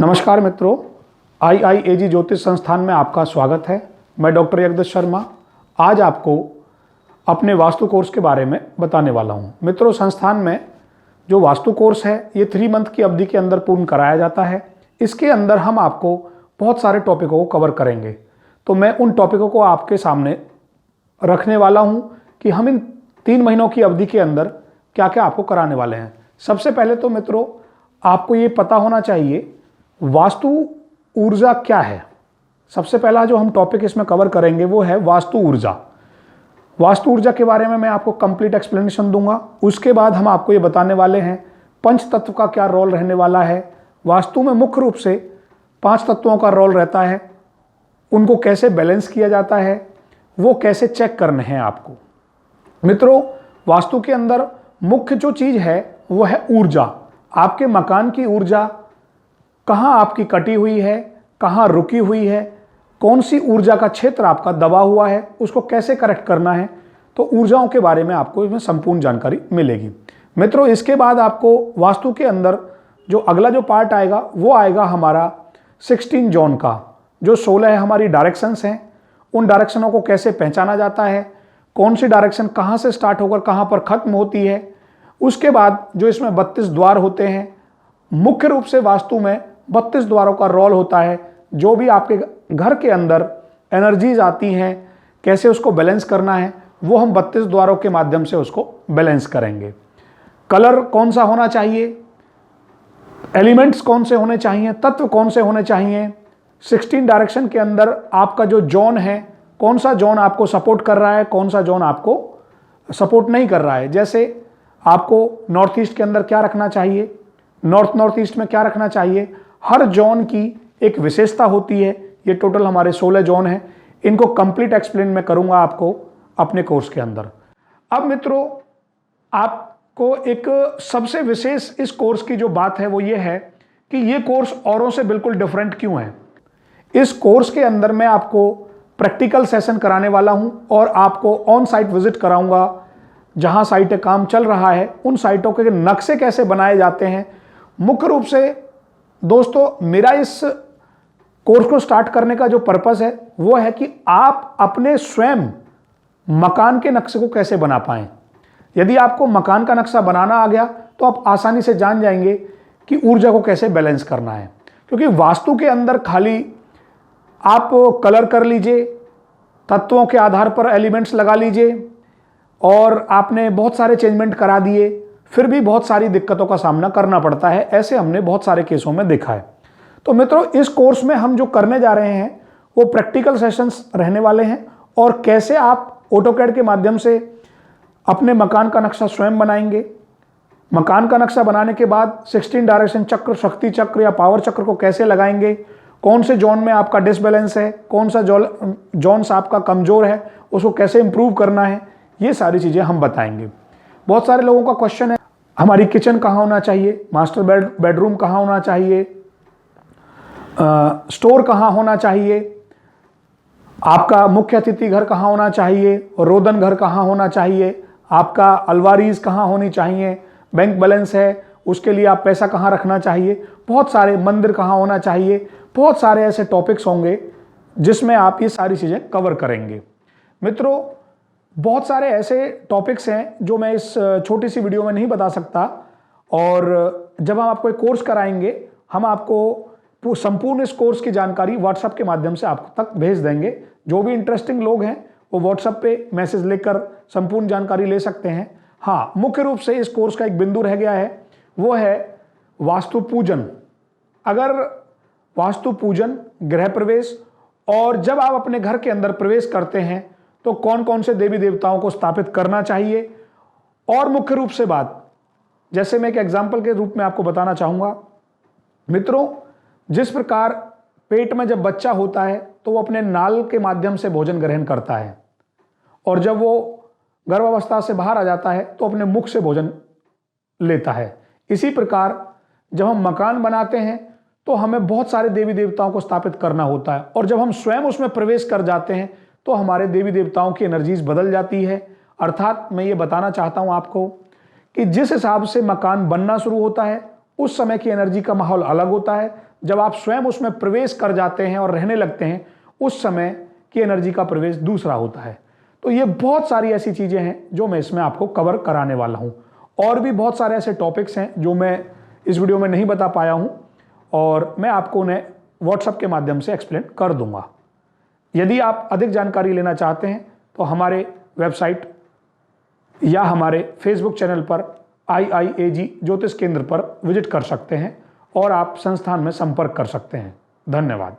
नमस्कार मित्रों, IIAG ज्योतिष संस्थान में आपका स्वागत है। मैं डॉक्टर जगदीश शर्मा आज आपको अपने वास्तु कोर्स के बारे में बताने वाला हूं। मित्रों, संस्थान में जो वास्तु कोर्स है ये 3 मंथ की अवधि के अंदर पूर्ण कराया जाता है। इसके अंदर हम आपको बहुत सारे टॉपिकों को कवर करेंगे। तो मैं उन टॉपिकों को आपके सामने रखने वाला हूं कि हम इन 3 महीनों की अवधि के अंदर क्या क्या आपको कराने वाले हैं। सबसे पहले तो मित्रों, आपको ये पता होना चाहिए वास्तु ऊर्जा क्या है। सबसे पहला जो हम टॉपिक इसमें कवर करेंगे वो है वास्तु ऊर्जा। वास्तु ऊर्जा के बारे में मैं आपको कंप्लीट एक्सप्लेनेशन दूंगा। उसके बाद हम आपको ये बताने वाले हैं पंच तत्व का क्या रोल रहने वाला है। वास्तु में मुख्य रूप से 5 तत्वों का रोल रहता है, उनको कैसे बैलेंस किया जाता है, वो कैसे चेक करने हैं आपको। मित्रों, वास्तु के अंदर मुख्य जो चीज है वो है ऊर्जा। आपके मकान की ऊर्जा कहाँ आपकी कटी हुई है, कहाँ रुकी हुई है, कौन सी ऊर्जा का क्षेत्र आपका दबा हुआ है, उसको कैसे करेक्ट करना है। तो ऊर्जाओं के बारे में आपको इसमें संपूर्ण जानकारी मिलेगी। मित्रों, इसके बाद आपको वास्तु के अंदर जो अगला जो पार्ट आएगा वो आएगा हमारा 16 जोन का। जो 16 हमारी डायरेक्शंस हैं, उन डायरेक्शनों को कैसे पहचाना जाता है, कौन सी डायरेक्शन कहाँ से स्टार्ट होकर कहाँ पर खत्म होती है। उसके बाद जो इसमें 32 द्वार होते हैं, मुख्य रूप से वास्तु में 32 द्वारों का रोल होता है। जो भी आपके घर के अंदर एनर्जीज आती हैं, कैसे उसको बैलेंस करना है, वो हम 32 द्वारों के माध्यम से उसको बैलेंस करेंगे। कलर कौन सा होना चाहिए, एलिमेंट्स कौन से होने चाहिए, तत्व कौन से होने चाहिए। 16 डायरेक्शन के अंदर आपका जो जोन है, कौन सा जोन आपको सपोर्ट कर रहा है, कौन सा जोन आपको सपोर्ट नहीं कर रहा है। जैसे आपको नॉर्थ ईस्ट के अंदर क्या रखना चाहिए, नॉर्थ ईस्ट में क्या रखना चाहिए। हर जोन की एक विशेषता होती है। ये टोटल हमारे 16 जोन हैं। इनको कंप्लीट एक्सप्लेन मैं करूंगा आपको अपने कोर्स के अंदर। अब मित्रों, आपको एक सबसे विशेष इस कोर्स की जो बात है वो ये है कि ये कोर्स औरों से बिल्कुल डिफरेंट क्यों है। इस कोर्स के अंदर मैं आपको प्रैक्टिकल सेशन कराने वाला हूं और आपको ऑन साइट विजिट कराऊंगा। जहां साइटें काम चल रहा है उन साइटों के नक्शे कैसे बनाए जाते हैं। मुख्य रूप से दोस्तों, मेरा इस कोर्स को स्टार्ट करने का जो पर्पस है वो है कि आप अपने स्वयं मकान के नक्शे को कैसे बना पाएं। यदि आपको मकान का नक्शा बनाना आ गया तो आप आसानी से जान जाएंगे कि ऊर्जा को कैसे बैलेंस करना है। क्योंकि वास्तु के अंदर खाली आप कलर कर लीजिए, तत्वों के आधार पर एलिमेंट्स लगा लीजिए और आपने बहुत सारे चेंजमेंट करा दिए, फिर भी बहुत सारी दिक्कतों का सामना करना पड़ता है। ऐसे हमने बहुत सारे केसों में देखा है। तो मित्रों, इस कोर्स में हम जो करने जा रहे हैं वो प्रैक्टिकल सेशंस रहने वाले हैं और कैसे आप ऑटोकैड के माध्यम से अपने मकान का नक्शा स्वयं बनाएंगे। मकान का नक्शा बनाने के बाद 16 डायरेक्शन चक्र, शक्ति चक्र या पावर चक्र को कैसे लगाएंगे, कौन से जोन में आपका डिसबैलेंस है, कौन सा जोन्स आपका कमजोर है, उसको कैसे इंप्रूव करना है, ये सारी चीजें हम बताएंगे। बहुत सारे लोगों का क्वेश्चन है, हमारी किचन कहाँ होना चाहिए, मास्टर बेडरूम कहाँ होना चाहिए, स्टोर कहाँ होना चाहिए, आपका मुख्य अतिथि घर कहाँ होना चाहिए, रोदन घर कहाँ होना चाहिए, आपका अलवारीज कहाँ होनी चाहिए, बैंक बैलेंस है उसके लिए आप पैसा कहाँ रखना चाहिए, बहुत सारे मंदिर कहाँ होना चाहिए। बहुत सारे ऐसे टॉपिक्स होंगे जिसमें आप ये सारी चीज़ें कवर करेंगे। मित्रों, बहुत सारे ऐसे टॉपिक्स हैं जो मैं इस छोटी सी वीडियो में नहीं बता सकता और जब हम आपको एक कोर्स कराएंगे हम आपको संपूर्ण इस कोर्स की जानकारी व्हाट्सएप के माध्यम से आप तक भेज देंगे। जो भी इंटरेस्टिंग लोग हैं वो व्हाट्सएप पे मैसेज लेकर संपूर्ण जानकारी ले सकते हैं। हाँ, मुख्य रूप से इस कोर्स का एक बिंदु रह गया है, वो है वास्तु पूजन। अगर वास्तु पूजन, गृह प्रवेश और जब आप अपने घर के अंदर प्रवेश करते हैं तो कौन कौन से देवी देवताओं को स्थापित करना चाहिए। और मुख्य रूप से बात, जैसे मैं एक एग्जाम्पल के रूप में आपको बताना चाहूंगा। मित्रों, जिस प्रकार पेट में जब बच्चा होता है तो वो अपने नाल के माध्यम से भोजन ग्रहण करता है और जब वो गर्भावस्था से बाहर आ जाता है तो अपने मुख से भोजन लेता है। इसी प्रकार जब हम मकान बनाते हैं तो हमें बहुत सारे देवी देवताओं को स्थापित करना होता है और जब हम स्वयं उसमें प्रवेश कर जाते हैं तो हमारे देवी देवताओं की एनर्जीज बदल जाती है। अर्थात मैं ये बताना चाहता हूं आपको कि जिस हिसाब से मकान बनना शुरू होता है उस समय की एनर्जी का माहौल अलग होता है। जब आप स्वयं उसमें प्रवेश कर जाते हैं और रहने लगते हैं, उस समय की एनर्जी का प्रवेश दूसरा होता है। तो ये बहुत सारी ऐसी चीजें हैं जो मैं इसमें आपको कवर कराने वाला हूं। और भी बहुत सारे ऐसे टॉपिक्स हैं जो मैं इस वीडियो में नहीं बता पाया हूं और मैं आपको उन्हें व्हाट्सएप के माध्यम से एक्सप्लेन कर दूंगा। यदि आप अधिक जानकारी लेना चाहते हैं तो हमारे वेबसाइट या हमारे फेसबुक चैनल पर IIAG ज्योतिष केंद्र पर विजिट कर सकते हैं और आप संस्थान में संपर्क कर सकते हैं। धन्यवाद।